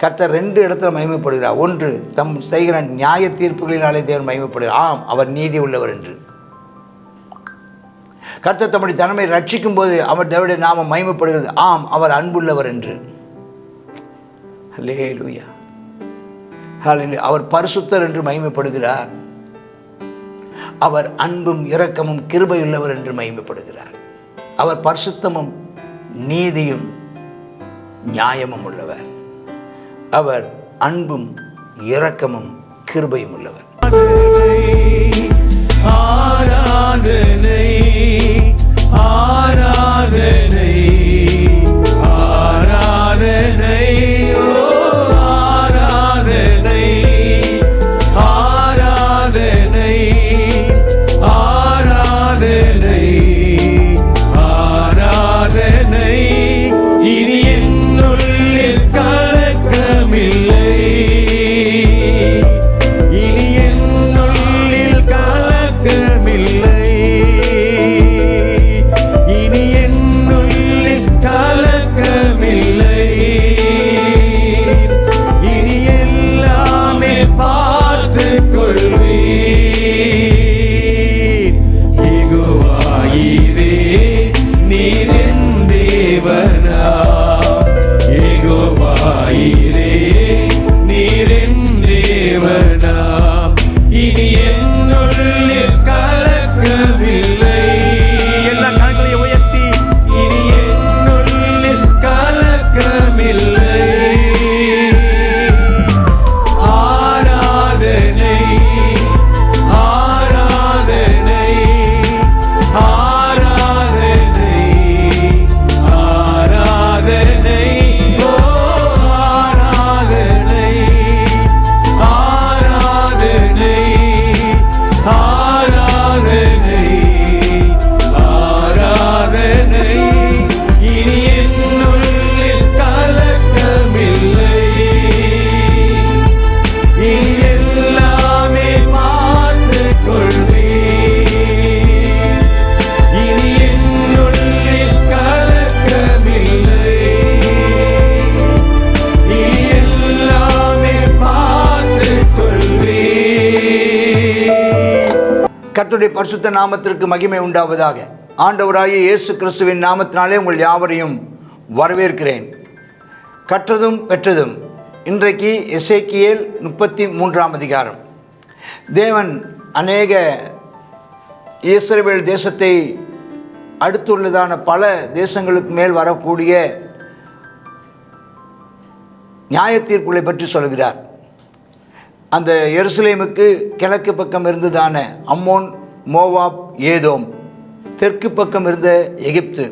கர்த்தர் 2 இடத்துல மகிமைப்படுகிறார். ஒன்று, தம் செய்கிற நியாய தீர்ப்புகளினாலே தேவன் மகிமைப்படுகிறார். ஆம், அவர் நீதி உள்ளவர் என்று. கர்த்தர் தம்முடைய தன்மை ரட்சிக்கும் போது அவர் தேவனுடைய நாமம் மகிமைப்படுகிறது. ஆம், அவர் அன்புள்ளவர் என்று. ஹல்லேலூயா, ஹல்லேலூயா. அவர் பரிசுத்தர் என்று மகிமைப்படுகிறார். அவர் அன்பும் இரக்கமும் கிருபையுள்ளவர் என்று மகிமைப்படுகிறார். அவர் பரிசுத்தமும் நீதியும் நியாயமும் உள்ளவர். அவர் அன்பும் இரக்கமும் கிருபையும் உள்ளவர். ஆராதனை, ஆராதனை, ஆராதனை, ஆராதனை, ஆராதனை, ஆராதனை, ஆராதனை. இனி என்னுள்ளில் கலக்கமில்லை, இனி என்னுள்ளில் கலக்கமில்லை, இனி என்னுள்ளில் கலக்கமில்லை, இனி எல்லாமே பார்த்து கொள்வீர். யெகோவாயீரே, நீர் என் தேவனா, யெகோவாயீரே, நீர் என் தேவனா. இனி என்னுள்ளில் கலக்கமில்லை. எல்லா கண்களை உயர்த்தி, இனி என்னுள்ளில் கலக்கமில்லை. ஆராதனை, ஆராதனை, ஆராதனை, ஆராதனை, ஓ ஆராதனை, ஆராதனை, ஆராதனை, ஆராதனை. இனி என்னுள்ளில் கலக்கமில்லை, இனி எல்லாமே பார்த்து கொள்வீர். இனி என்னுள்ளில் கலக்கமில்லை, இனி எல்லாமே பார்த்து கொள்வீர். கர்த்தருடைய பரிசுத்த நாமத்திற்கு மகிமை உண்டாவதாக. ஆண்டவராகிய இயேசு கிறிஸ்துவின் நாமத்தினாலே உங்கள் யாவரையும் வரவேற்கிறேன். கற்றதும் பெற்றதும். இன்றைக்கு எசேக்கியேல் 33ஆம் அதிகாரம். தேவன் அநேக இஸ்ரவேல் தேசத்தை அடுத்துள்ளதான பல தேசங்களுக்கு மேல் வரக்கூடிய நியாய தீர்ப்புகளை பற்றி சொல்கிறார். அந்த எருசலேமுக்கு கிழக்கு பக்கம் இருந்ததான அம்மோன், மோவாப், ஏதோம், தெற்கு பக்கம் இருந்த எகிப்து,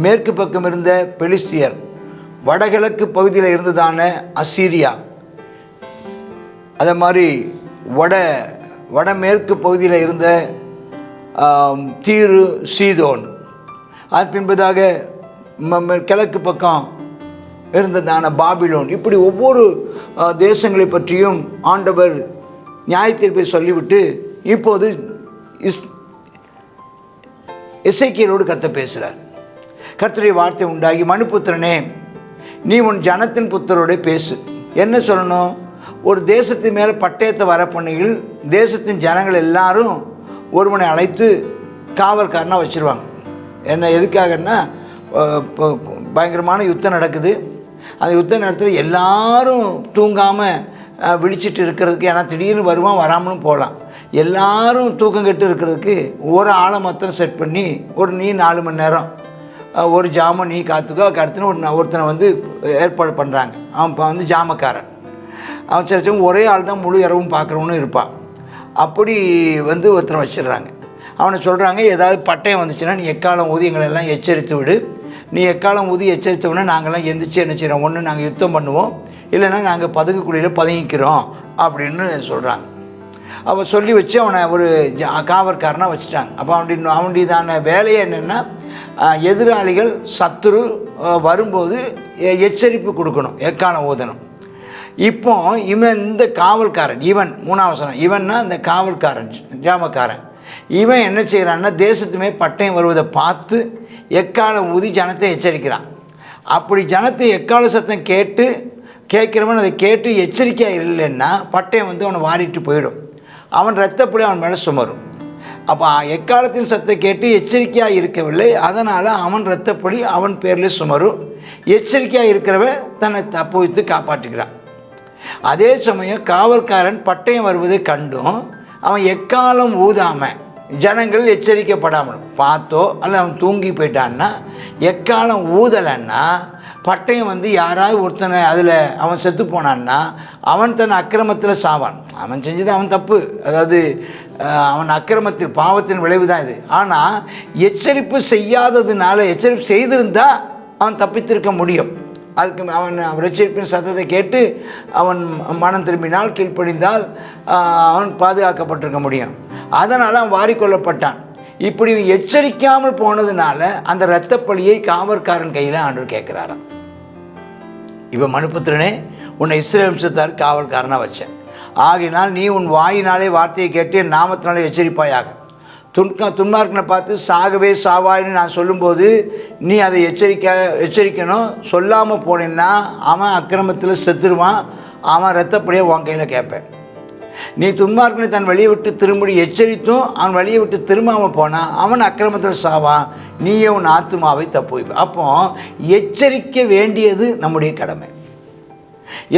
மேற்கு பக்கம் இருந்த பெலிஸ்தியர், வடகிழக்கு பகுதியில் இருந்ததான அசீரியா, அதே மாதிரி வடமேற்கு பகுதியில் இருந்த தீரு, சீதோன், அதன் பின்பதாக கிழக்கு பக்கம் இருந்ததான பாபிலோன். இப்படி ஒவ்வொரு தேசங்களை பற்றியும் ஆண்டவர் நியாய தீர்ப்பை சொல்லிவிட்டு இப்போது எசேக்கியேலோடு கர்த்தர் பேசுகிறார். கர்த்தருடைய வார்த்தை உண்டாகி, மனுபுத்திரனே, நீ உன் ஜனத்தின் புத்தரோடு பேசு. என்ன சொல்லணும்? ஒரு தேசத்தின் மேலே பட்டயத்தை வர பண்ணிகள் தேசத்தின் ஜனங்கள் எல்லாரும் ஒருவனை அழைத்து காவல்காரனாக வச்சுருவாங்க. என்ன எதுக்காகன்னா, பயங்கரமான யுத்தம் நடக்குது. அந்த யுத்த நேரத்தில் எல்லாரும் தூங்காமல் விழிச்சிட்டு இருக்கிறதுக்கு, ஏன்னா திடீர்னு வருவான், வராமலும் போகலாம். எல்லாரும் தூக்கம் கெட்டு இருக்கிறதுக்கு ஒரு ஆளை மொத்தம் செட் பண்ணி, நீ 4 மணி நேரம் ஒரு ஜாமம் நீ காத்துக்கோ, அடுத்துன்னு ஒருத்தனை வந்து ஏற்பாடு பண்ணுறாங்க. அவன் இப்போ வந்து ஜாமக்காரன். அவன் சரி ஒரே ஆள் தான் முழு இரவும் பார்க்குறவனும் இருப்பான். அப்படி வந்து ஒருத்தனை வச்சிடுறாங்க. அவனை சொல்கிறாங்க, ஏதாவது பட்டயம் வந்துச்சுன்னா நீ எக்காலம் ஊதி எங்களெல்லாம் எச்சரித்து விடு. நீ எக்காலம் ஊதி எச்சரித்தவுடனே நாங்கள்லாம் எந்திரிச்சு என்ன செய்கிறோம், ஒன்று நாங்கள் யுத்தம் பண்ணுவோம், இல்லைன்னா நாங்கள் பதுங்குக்குழியில் பதுங்கிக்கிறோம் அப்படின்னு சொல்கிறாங்க. அவன் சொல்லி வச்சு அவனை ஒரு காவற்காரனாக வச்சுட்டாங்க. அப்போ அவனுடையதான வேலையை என்னென்னா, எதிராளிகள் சத்துரு வரும்போது எச்சரிப்பு கொடுக்கணும், எக்காலம் ஊதணும். இப்போ இவன் இந்த காவல்காரன், இவன் 3ஆம் வசனம், இவன்னா இந்த காவல்காரன் ஜாமக்காரன், இவன் என்ன செய்கிறான்னா, தேசத்துமே பட்டயம் வருவதை பார்த்து எக்காலம் ஊதி ஜனத்தை எச்சரிக்கிறான். அப்படி ஜனத்தை எக்கால சத்தம் கேட்டு கேட்குறவன் அதை கேட்டு எச்சரிக்கையாக இல்லைன்னா பட்டயம் வந்து அவனை வாரிட்டு போயிடும். அவன் இரத்தப்பழி அவன் மேலே சுமரும். அப்போ எக்காலத்தின் சத்தத்தை கேட்டு எச்சரிக்கையாக இருக்கவில்லை, அதனால் அவன் இரத்தப்பழி அவன் பேரில் சுமரும். எச்சரிக்கையாக இருக்கிறவன் தன்னை தப்பு வைத்து காப்பாற்றுகிறான். அதே சமயம் காவல்காரன் பட்டயம் வருவதை கண்டும் அவன் எக்காலம் ஊதாமல், ஜனங்கள் எச்சரிக்கப்படாமல் பார்த்தோ அல்ல அவன் தூங்கி போயிட்டான்னா, எக்காலம் ஊதலைன்னா பட்டயம் வந்து யாராவது ஒருத்தனை அதில் அவன் செத்து போனான்னா அவன் தன் அக்கிரமத்தில் சாவான். அவன் செஞ்சது அவன் தப்பு, அதாவது அவன் அக்கிரமத்தில் பாவத்தின் விளைவு தான் இது. ஆனால் எச்சரிப்பு செய்யாததுனால, எச்சரிப்பு செய்திருந்தால் அவன் தப்பித்திருக்க முடியும். அதுக்கு அவன் எச்சரிப்பின் சத்தத்தை கேட்டு அவன் மனம் திரும்பினால், கீழ்ப்படிந்தால் அவன் பாதுகாக்கப்பட்டிருக்க முடியும். அதனால் அவன் வாரிக்கொள்ளப்பட்டான். இப்படி எச்சரிக்காமல் போனதுனால அந்த இரத்தப்பழியை காவற்காரன் கையில் ஆண்டவர் கேட்குறாராம். இப்போ மனுபுத்திரனே, உன்னை இஸ்ரவேல் வம்சத்தார் காவல்காரனாக வச்சேன், ஆகினால் நீ உன் வாயினாலே வார்த்தையை கேட்டு என் நாமத்தினாலே எச்சரிப்பாயாக. துன்மார்க்கனை பார்த்து சாகவே சாவாயின்னு நான் சொல்லும்போது நீ அதை எச்சரிக்கணும். சொல்லாமல் போனேன்னா அவன் அக்கிரமத்தில் செத்துருவான், அவன் இரத்தப்படியே உன் கையில் கேட்பேன். நீ துன்மார்க்கனை தன் வழியை விட்டு திரும்பி எச்சரித்தும் அவன் வழியை விட்டு திரும்பாமல் போனால் அவன் அக்கிரமத்தில் சாவான், நீயே உன் ஆத்துமாவை தப்பு வைப்ப. அப்போ எச்சரிக்க வேண்டியது நம்முடைய கடமை.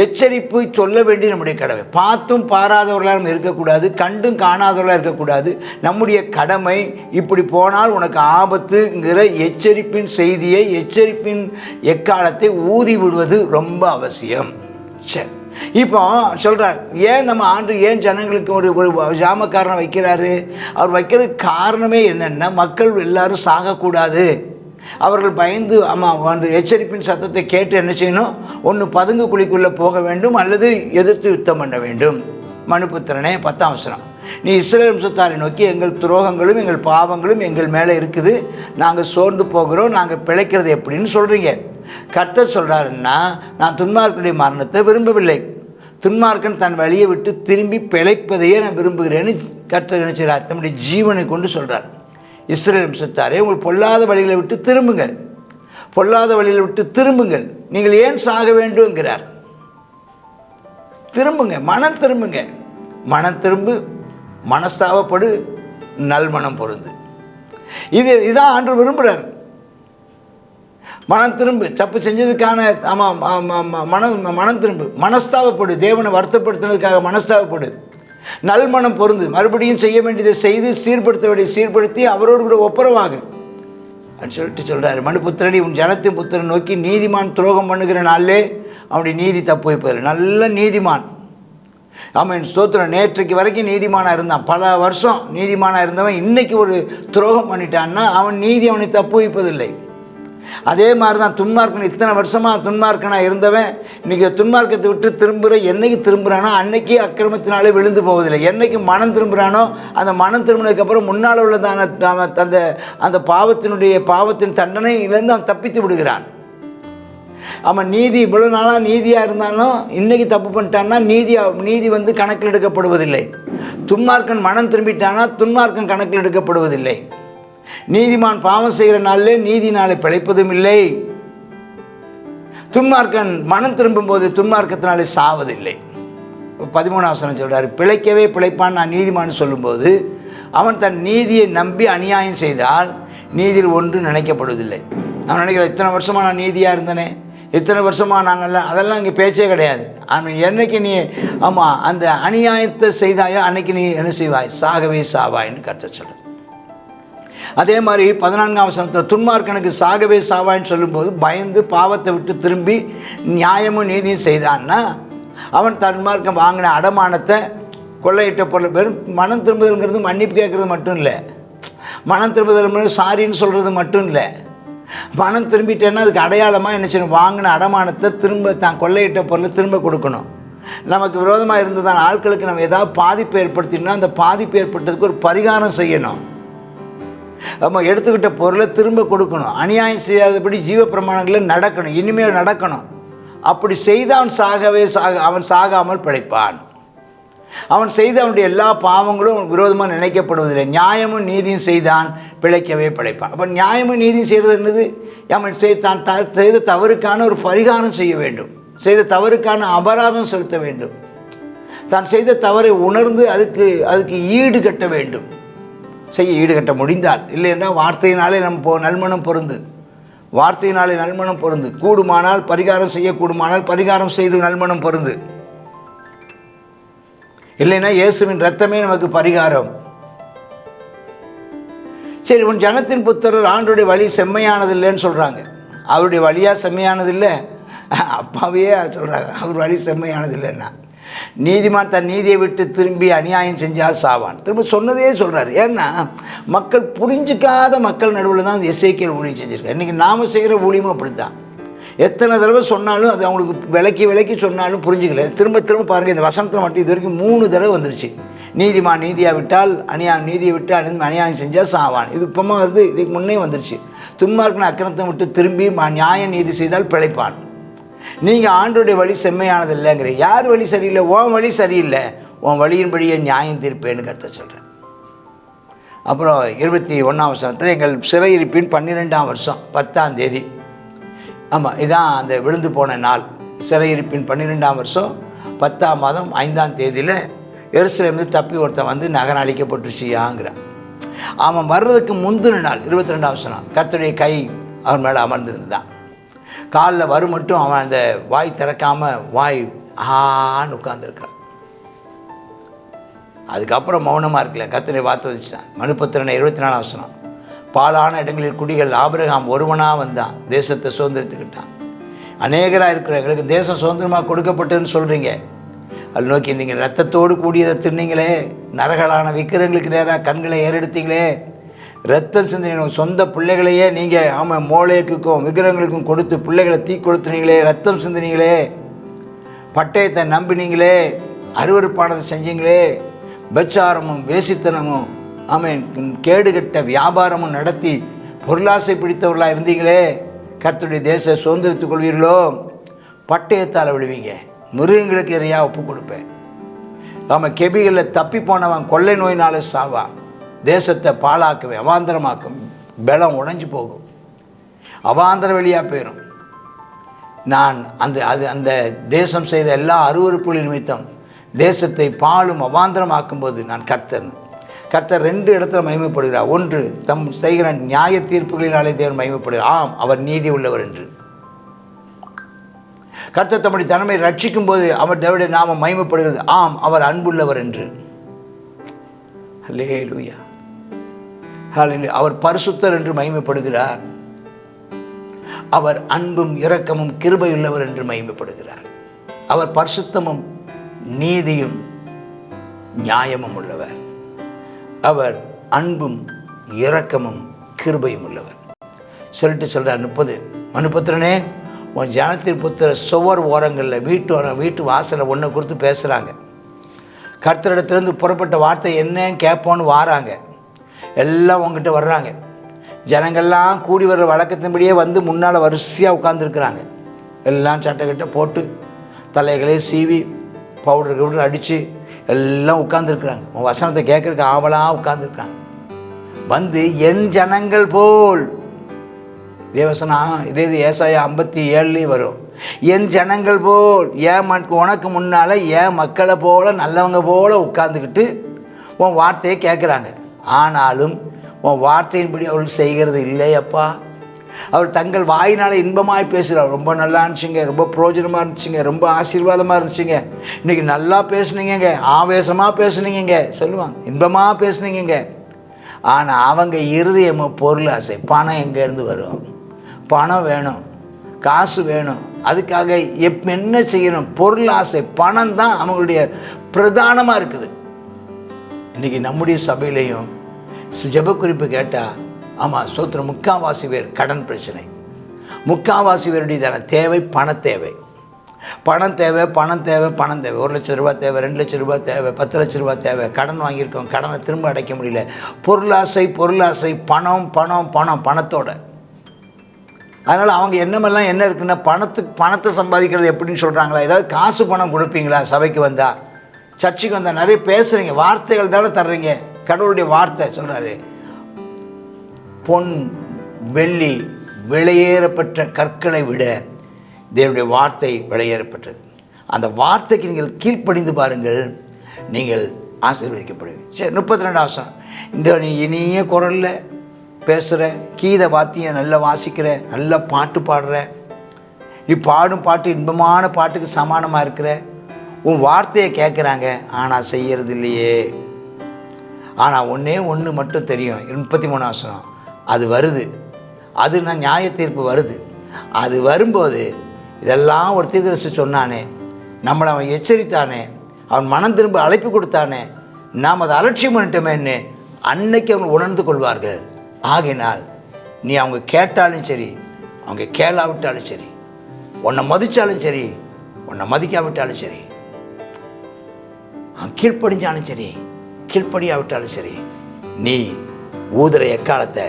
எச்சரிப்பு சொல்ல வேண்டியது நம்முடைய கடமை. பார்த்தும் பாராதவர்களாக நம்ம இருக்கக்கூடாது, கண்டும் காணாதவர்களாக இருக்கக்கூடாது. நம்முடைய கடமை இப்படி போனால் உனக்கு ஆபத்துங்கிற எச்சரிப்பின் செய்தியை, எச்சரிப்பின் எக்காலத்தை ஊதி விடுவது ரொம்ப அவசியம். சரி, இப்போ சொல்கிறார், ஏன் நம்ம ஆண்டு ஏன் ஜனங்களுக்கு ஒரு ஜாமக்காரனை வைக்கிறாரு? அவர் வைக்கிறதுக்கு காரணமே என்னென்னா, மக்கள் எல்லாரும் சாகக்கூடாது. அவர்கள் பயந்து அந்த எச்சரிப்பின் சத்தத்தை கேட்டு என்ன செய்யணும்? ஒன்று பதுங்கு குழிக்குள்ளே போக வேண்டும், அல்லது எதிர்த்து யுத்தம் பண்ண வேண்டும். மனுபுத்திரனே 10ஆம் வசனம், நீ இஸ்ரவேல் வம்சத்தாரை நோக்கி, எங்கள் துரோகங்களும் எங்கள் பாவங்களும் எங்கள் மேலே இருக்குது, நாங்கள் சோர்ந்து போகிறோம், நாங்கள் பிழைக்கிறது எப்படின்னு சொல்கிறீங்க. கர்த்தர் சொல்கிறாருன்னா, நான் துன்மார்க்கனுடைய மரணத்தை விரும்பவில்லை, துன்மார்க்கன் தன் வழியை விட்டு திரும்பி பிழைப்பதையே நான் விரும்புகிறேன்னு கர்த்தர் நினைச்சார். தம்முடைய ஜீவனை கொண்டு சொல்கிறார். இஸ்ரவேல் வம்சத்தாரே, உங்கள் பொல்லாத வழிகளை விட்டு திரும்புங்கள், பொல்லாத வழிகளை விட்டு திரும்புங்கள், நீங்கள் ஏன் சாக வேண்டும்ங்கிறார். திரும்புங்க, மனம் திரும்புங்க, மனம் திரும்பு, மனஸ்தாபப்படு, நல்மனம் பொருந்து. இதான் ஆண்டவர் விரும்புகிறார். மனம் திரும்பு, தப்பு செஞ்சதுக்கான மனம் திரும்பு, மனஸ்தாபப்படு, தேவனை வருத்தப்படுத்தினதுக்காக மனஸ்தாபப்படு, நல்மனம் பொருந்து, மறுபடியும் செய்ய வேண்டியதை செய்து சீர்படுத்த வேண்டிய சீர்படுத்தி அவரோடு கூட ஒப்புரவாக அப்படின்னு சொல்லிட்டு சொல்கிறார். மனுபுத்திரனே, உன் ஜனத்தின் புத்திரன் நோக்கி, நீதிமான் துரோகம் பண்ணுகிற நாளிலே அவனுடைய நீதி தப்பு வைப்பது. நல்ல நீதிமான், ஆமாம் ஸ்தோத்திரம். நேற்றைக்கு வரைக்கும் நீதிமானாக இருந்தான், பல வருஷம் நீதிமானாக இருந்தவன் இன்னைக்கு ஒரு துரோகம் பண்ணிட்டான்னா அவன் நீதி அவனை தப்பு வைப்பதில்லை. அதே மாதிரி தான் துன்மார்க்கன், இத்தனை வருஷமாக துன்மார்க்கனாக இருந்தவன் இன்றைக்கி துன்மார்க்கத்தை விட்டு திரும்புகிற, என்னைக்கு திரும்புகிறானோ அன்னைக்கு அக்கிரமத்தினாலே விழுந்து போவதில்லை. என்னைக்கு மனம் திரும்புகிறானோ அந்த மனம் திரும்பினதுக்கப்புறம் முன்னால் உள்ளதான அந்த பாவத்தின் தண்டனையிலேருந்து அவன் தப்பித்து விடுகிறான். அவன் நீதி இவ்வளோ நாளாக நீதியாக இருந்தாலும் இன்றைக்கி தப்பு பண்ணிட்டான்னா நீதி வந்து கணக்கில் எடுக்கப்படுவதில்லை. துன்மார்க்கன் மனம் திரும்பிட்டானா துன்மார்க்கன் கணக்கில் எடுக்கப்படுவதில்லை. நீதிமான் பாவம் செய்கிற நாளிலே நீதி நாளை பிழைப்பதும் இல்லை. துன்மார்க்கன் மனம் திரும்பும் போது துன்மார்க்கத்தினாலே சாவதில்லை. 13ஆம் வசனம் சொல்கிறார், பிழைக்கவே பிழைப்பான் நான் நீதிமான் சொல்லும்போது, அவன் தன் நீதியை நம்பி அநியாயம் செய்தால் நீதியில் ஒன்று நினைக்கப்படுவதில்லை. அவன் நினைக்கிற, இத்தனை வருஷமாக நான் நீதியாக இருந்தேனே, இத்தனை வருஷமாக நாங்கள்லாம், அதெல்லாம் இங்கே பேச்சே கிடையாது. ஆனால் என்னைக்கு நீ அந்த அநியாயத்தை செய்தாயோ அன்னைக்கு நீ என்ன செய்வாய்? சாகவே சாவாயின்னு கர்த்தர் சொல்லுது. அதே மாதிரி 14ஆம் வசனத்தில் துன்மார்க்கனுக்கு சாகவே சாவாயின்னு சொல்லும்போது பயந்து பாவத்தை விட்டு திரும்பி நியாயமும் நீதியும் செய்தான்னா அவன் தன்மார்க்கம் வாங்கின அடமானத்தை, கொள்ளையிட்ட பொருள், வெறும் மனம் திரும்புதல்ங்கிறது மன்னிப்பு கேட்குறது மட்டும் இல்லை, மனம் திரும்புதல் சாரின்னு சொல்கிறது மட்டும் இல்லை. மனம் திரும்பிட்டேன்னா அதுக்கு அடையாளமாக என்ன செய்யணும்? வாங்கின அடமானத்தை திரும்ப, தான் கொள்ளையிட்ட பொருளை திரும்ப கொடுக்கணும். நமக்கு விரோதமாக இருந்ததான ஆட்களுக்கு நம்ம ஏதாவது பாதிப்பு ஏற்படுத்தினா அந்த பாதிப்பு ஏற்பட்டதுக்கு ஒரு பரிகாரம் செய்யணும். நம்ம எடுத்துக்கிட்ட பொருளை திரும்ப கொடுக்கணும். அநியாயம் செய்யாதபடி ஜீவ பிரமாணங்களில் நடக்கணும், இனிமேல் நடக்கணும். அப்படி செய்த அவன் சாகாமல் பிழைப்பான். அவன் செய்த அவனுடைய எல்லா பாவங்களும் விரோதமாக நினைக்கப்படுவதில்லை. நியாயமும் நீதியும் செய்தான், பிழைக்கவே பிழைப்பான். அப்போ நியாயமும் நீதியும் செய்கிறது என்னது? அவன் தான் செய்த தவறுக்கான ஒரு பரிகாரம் செய்ய வேண்டும். செய்த தவறுக்கான அபராதம் செலுத்த வேண்டும். தான் செய்த தவறை உணர்ந்து அதுக்கு ஈடு கட்ட வேண்டும். ஈடு கட்ட முடிந்தால், இல்லை என்றால் வார்த்தையினாலே நல்மனம் பொருந்து, வார்த்தையினாலே நல்மனம் பொருந்து. கூடுமானால் பரிகாரம் செய்யக்கூடுமானால் பரிகாரம் செய்து நல்மனம் பொருந்து. இல்லைன்னா இயேசுவின் இரத்தமே நமக்கு பரிகாரம். சரி, உன் ஜனத்தின் புத்திரர் ஆண்டோடைய வழி செம்மையானதில்லைன்னு சொல்கிறாங்க. அவருடைய வழியாக செம்மையானதில்லை, அப்பாவே சொல்கிறாங்க அவர் வழி செம்மையானதில்லைன்னா. நீதிமான் தன் நீதியை விட்டு திரும்பி அநியாயம் செஞ்சால் சாவான். திரும்ப சொன்னதே சொல்கிறார். ஏன்னா மக்கள் புரிஞ்சிக்காத மக்கள் நடுவில் தான் எசேக்கியேல் ஊழியம் செஞ்சுருக்காரு. இன்றைக்கி நாம் செய்கிற ஊழியமும் அப்படித்தான். எத்தனை தடவை சொன்னாலும் அது அவங்களுக்கு விளக்கி சொன்னாலும் புரிஞ்சுக்கல. திரும்ப திரும்ப பாருங்கள், இந்த வசனத்தில் மட்டும் இது வரைக்கும் 3 தடவை வந்துருச்சு. நீதிமான் நீதியாக விட்டால் நீதியை விட்டு அநியாயம் செஞ்சால் சாவான். இது இப்போமா வருது, இதுக்கு முன்னே வந்துருச்சு. துன்மார்க்கன் அக்கிரமத்தை விட்டு திரும்பி நியாயம் நீதி செய்தால் பிழைப்பான். நீங்கள் ஆண்டோடைய வழி செம்மையானது இல்லைங்கிற. யார் வழி சரியில்லை? உன் வழி சரியில்லை, உன் வழியின்படியே நியாயம் தீர்ப்பேன்னு கருத்தை சொல்கிறேன். அப்புறம் 21ஆம் வசனத்தில் எங்கள் சிறையிருப்பின் 12ஆம் வருஷம் 10ஆம் தேதி, ஆமாம் இதான் அந்த விழுந்து போன நாள். சிறையிருப்பின் 12ஆம் வருஷம் 10ஆம் மாதம் 5ஆம் தேதியில் எருசலேமில் தப்பி ஒருத்தன் வந்து நகரம் அழிக்கப்பட்டுருச்சியாங்கிறான். அவன் வர்றதுக்கு முந்தின நாள் 22ஆம் வசனம், கர்த்தருடைய கை அவன் மேலே அமர்ந்திருந்தான். காலில் வரும் மட்டும் அவன் அந்த வாய் திறக்காமல் வாய் ஆன்னு உட்கார்ந்துருக்கான். அதுக்கப்புறம் மௌனமாக இருக்கல. கர்த்தருடைய வார்த்தை வச்சுட்டான். மனுபுத்திரனை 24ஆம் வசனம், பாலான இடங்களில் குடிகள் ஆபிரகாம் ஒருவனாக வந்தான், தேசத்தை சுதந்திரத்துக்கிட்டான். அநேகராக இருக்கிற எங்களுக்கு தேசம் சுதந்திரமாக கொடுக்கப்பட்டதுன்னு சொல்கிறீங்க. அது நோக்கி நீங்கள் ரத்தத்தோடு கூடியதை தின்னீங்களே, நரகலான விக்கிரங்களுக்கு நேராக கண்களை ஏறெடுத்தீங்களே, ரத்தம் சிந்தினீங்க. சொந்த பிள்ளைகளையே நீங்கள் மோளேக்குக்கும் விக்கிரங்களுக்கும் கொடுத்து பிள்ளைகளை தீ கொளுத்துனீங்களே, ரத்தம் சிந்தினீங்களே, பட்டயத்தை நம்பினீங்களே, அருவருப்பானதை செஞ்சீங்களே, பச்சாரமும் வேசித்தனமும் கேடுகட்ட வியாபாரமும் நடத்தி பொருளாசை பிடித்தவர்களாக இருந்தீங்களே, கர்த்தருடைய தேச சுதந்திரத்துக் கொள்வீர்களோ, பட்டயத்தால் விழுவீங்க, மிருகங்களுக்கு எதையாக ஒப்பு கொடுப்பேன். கெபிகளில் தப்பி போனவன் கொள்ளை நோயினால சாவான், தேசத்தை பாழாக்குவேன், அவாந்தரமாக்கும், பலம் உடைஞ்சு போகும், அவாந்தர வெளியாக போயிடும். நான் அந்த தேசம் செய்த எல்லா அருவருப்புகளின் நிமித்தம் தேசத்தை பாழும் அவாந்தரமாக்கும்போது நான் கர்த்தர் 2 இடத்துல மகிமைப்படுகிறார். ஒன்று, தம் செய்கிற நியாய தீர்ப்புகளினாலே தேவன் மகிமைப்படுகிறார். ஆம், அவர் நீதி உள்ளவர் என்று. கர்த்தர் தம்முடைய தன்மை ரட்சிக்கும் போது அவர் தேவனுடைய நாமம் மகிமைப்படுகிறது. ஆம், அவர் அன்புள்ளவர் என்று. ஹல்லேலூயா, ஹல்லேலூயா. அவர் பரிசுத்தர் என்று மகிமைப்படுகிறார். அவர் அன்பும் இரக்கமும் கிருபையுள்ளவர் என்று மகிமைப்படுகிறார். அவர் பரிசுத்தமும் நீதியும் நியாயமும் உள்ளவர். அவர் அன்பும் இரக்கமும் கிருபையும் உள்ளவர். சொல்கிறார் 30, மனுபுத்திரனே, உன் ஜனத்தின் புத்திர சுவர் ஓரங்களில் வீட்டு வாசலில் ஒன்றை குறித்து பேசுகிறாங்க. கர்த்தரிடத்திலிருந்து புறப்பட்ட வார்த்தை என்னன்னு கேட்போன்னு வாராங்க. எல்லாம் உங்ககிட்ட வர்றாங்க. ஜனங்கள்லாம் கூடி வர்ற வழக்கத்தின்படியே வந்து முன்னால் வரிசையாக உட்காந்துருக்குறாங்க. எல்லாம் சட்டைக்கிட்ட போட்டு தலைகளே சீவி பவுடர் அடித்து எல்லாம் உட்காந்துருக்குறாங்க. உன் வசனத்தை கேட்குறதுக்கு ஆவலாக உட்காந்துருக்குறாங்க. வந்து என் ஜனங்கள் போல், தேவசனா இதே ஏசாயா 57 வரும். என் ஜனங்கள் போல், உனக்கு முன்னால் என் மக்களை போல் நல்லவங்க போல் உட்காந்துக்கிட்டு உன் வார்த்தையை கேட்குறாங்க. ஆனாலும் உன் வார்த்தையின்படி அவர்கள் செய்கிறது இல்லையப்பா. அவர் தங்கள் வாயினால் இன்பமாய் பேசுகிறார். ரொம்ப நல்லா இருந்துச்சுங்க, ரொம்ப பிரயோஜனமாக இருந்துச்சுங்க, ரொம்ப ஆசீர்வாதமாக இருந்துச்சுங்க, இன்றைக்கி நல்லா பேசுனீங்க, ஆவேசமாக பேசுனீங்க சொல்லுவாங்க, இன்பமாக பேசுனீங்க. ஆனால் அவங்க இருதயமோ பொருள் ஆசை. பணம் எங்கேருந்து வரும்? பணம் வேணும், காசு வேணும், அதுக்காக என்ன செய்யணும்? பொருள் ஆசை, பணம் தான் அவங்களுடைய பிரதானமாக இருக்குது. இன்றைக்கி நம்முடைய சபையிலையும் ஜெப குறிப்பு கேட்டால், ஆமாம் ஸ்தோத்திரம், முக்கால்வாசி பேர் கடன் பிரச்சனை. முக்கால்வாசி பேருடையதான தேவை பண தேவை. பணம் தேவை, பணம் தேவை, பணம் தேவை. 1 லட்ச ரூபா தேவை, 2 லட்ச ரூபா தேவை, 10 லட்ச ரூபா தேவை. கடன் வாங்கியிருக்கோம், கடனை திரும்ப அடைக்க முடியல. பொருளாசை, பொருளாசை, பணம் பணம் பணம் பணத்தோட. அதனால் அவங்க என்னமெல்லாம் என்ன இருக்குன்னா, பணத்தை சம்பாதிக்கிறது எப்படின்னு சொல்கிறாங்களா? ஏதாவது காசு பணம் கொடுப்பீங்களா? சபைக்கு வந்தால், சர்ச்சுக்கு வந்தால் நிறைய பேசுகிறீங்க, வார்த்தைகள் தானே தர்றீங்க. கடவுளுடைய வார்த்தை சொல்கிறாரு, பொன் வெள்ளி விலையேறப்பட்ட கற்களை விட தேவனுடைய வார்த்தை வெளியேறப்பட்டது. அந்த வார்த்தைக்கு நீங்கள் கீழ்ப்படிந்து பாருங்கள், நீங்கள் ஆசீர்வதிக்கப்படுவீங்க. சரி, 32 வசனம். இந்த நீ இனிய குரலில் பேசுகிற, கீத வாத்தியம் நல்லா வாசிக்கிற, நல்ல பாட்டு பாடுற, நீ பாடும் பாட்டு இன்பமான பாட்டுக்கு சமானமாக இருக்கிற, உன் வார்த்தையை கேட்குறாங்க ஆனால் செய்கிறது இல்லையே. ஆனால் ஒன்று மட்டும் தெரியும். 33 வசனம். அது வருது, அது நான் நியாய தீர்ப்பு வருது. அது வரும்போது இதெல்லாம் ஒரு தீர்க்கதரிசி சொன்னானே, நம்மளை அவன் எச்சரித்தானே, அவன் மனம் திரும்ப அழைப்பு கொடுத்தானே, நாம் அதை அலட்சியம் பண்ணிட்டோமேன்னு அன்னைக்கு அவங்க உணர்ந்து கொள்வார்கள். ஆகினால் நீ அவங்க கேட்டாலும் சரி, அவங்க கேளாவிட்டாலும் சரி, உன்னை மதித்தாலும் சரி, உன்னை மதிக்காவிட்டாலும் சரி, அவன் கீழ்ப்படிஞ்சாலும் சரி, கீழ்ப்படியாவிட்டாலும் சரி, நீ ஊதுற எக்காலத்தை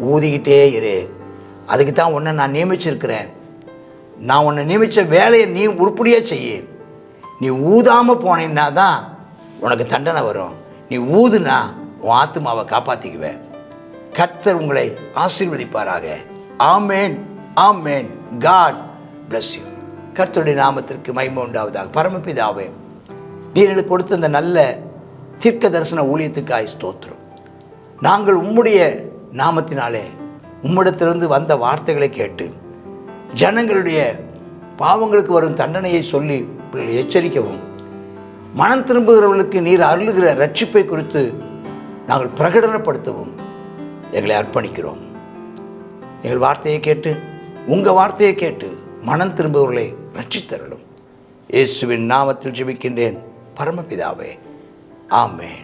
ஊதிக்கிட்டே இரு. அதுக்கு தான் உன்னை நான் நியமிச்சிருக்கிறேன். நான் உன்னை நியமித்த வேலையை நீ உருப்படியாக செய்ய. நீ ஊதாமல் போனேன்னா தான் உனக்கு தண்டனை வரும். நீ ஊதுனா உன் ஆத்துமாவை காப்பாற்றிக்குவேன். கர்த்தர் உங்களை ஆசீர்வதிப்பாராக. ஆமேன், ஆமேன். God bless you. கர்த்தருடைய நாமத்திற்கு மகிமை உண்டாவதாக. பரமபிதாவே, நீர் எனக்கு கொடுத்த இந்த நல்ல தீர்க்க தரிசன ஊழியத்துக்காய் ஸ்தோத்திரம். நாங்கள் உம்முடைய நாமத்தினாலே உம்மிடத்திலிருந்து வந்த வார்த்தைகளை கேட்டு ஜனங்களுடைய பாவங்களுக்கு வரும் தண்டனையை சொல்லி எச்சரிக்கவும், மனம் திரும்புகிறவர்களுக்கு நீர் அருளுகிற ரட்சிப்பை குறித்து நாங்கள் பிரகடனப்படுத்தவும் எங்களை அர்ப்பணிக்கிறோம். எங்கள் வார்த்தையை கேட்டு, உங்கள் வார்த்தையை கேட்டு மனம் திரும்புகிறவர்களை ரட்சித்தருளும். இயேசுவின் நாமத்தில் ஜெபிக்கின்றேன் பரமபிதாவே. ஆமென்.